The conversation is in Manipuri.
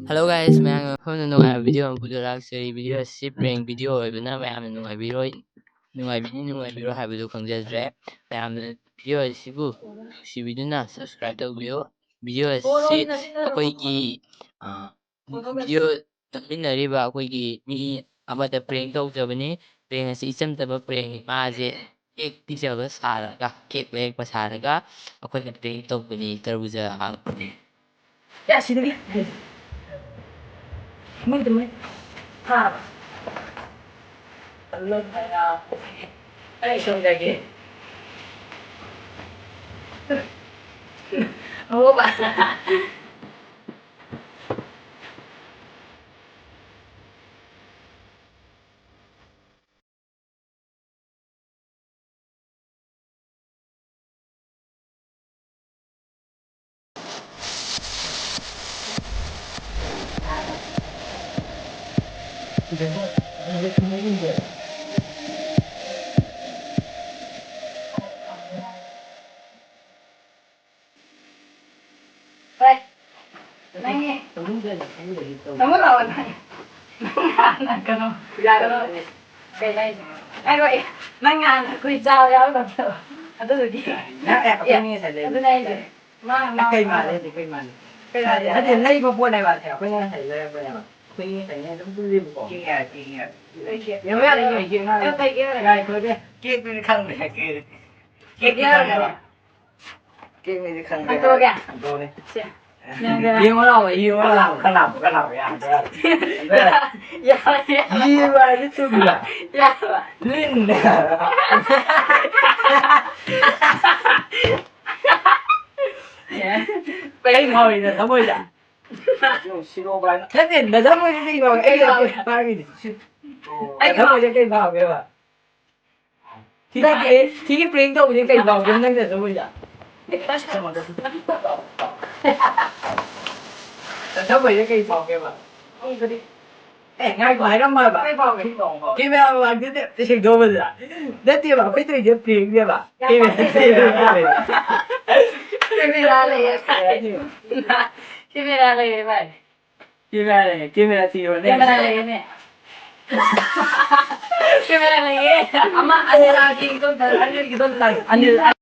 Hello guys, मैं hôm nay nung video ang video lang series video si prank video ay bina may amin nung video hay video kang jazz may amin video sibu si video na subscribe to video si ako'y video minariba ako'y ni amata prank to jabani prank si isang taba prank maze एक तीसरा बस सारा का केक लेग बस सारा का अकोई करते तो बनी तरबूजा आग Ya, sini lagi. Teman teman. Ha. Allah saya. Ay, song lagi. Oh, ba. Baik. Nangis. Kamu tahu nangis. Nangis kano. Kano. Kailan. Ay, wait. Nangis. Kuy sao ya ba? Ato di. Nè, cái này thầy lên. Ato na ini. Ma. Cây mà lên thì cây mà. Cây na. Thế thì lấy cái buôn này vào thẻ quên thầy lên bây giờ. Quên thầy lên đúng cái gì của. Kia. Yang mana ni? Yang tay kia. Đây thôi đi. Kia cái khăn này kia. Kia kia. Kia cái khăn. Anh tôi kìa. Anh tôi đi. Yêu nó rồi, Yêu nó làm cái nào ya. Ya. Yêu mà nó tôi bị. Ya. Lên nè. Cái ngồi nè, nó mới đã. Siro bay. Thế thì nó giống cái gì mà cái là ba cái gì. Anh không có cái vào kia mà. Thì cái prank đâu những cái vào cũng đang là nó mới đã. Nó về cái vào kia mà. Ngay ngoài đó mà bà. Cái mẹ bà cái trình độ bây giờ. Đấy thì bà phải tự nhiên prank kia bà. Cái Camera này. Camera này vậy. Camera thì rồi Camera này nè. Camera này. Amma ada lagi kita, ada lagi kita.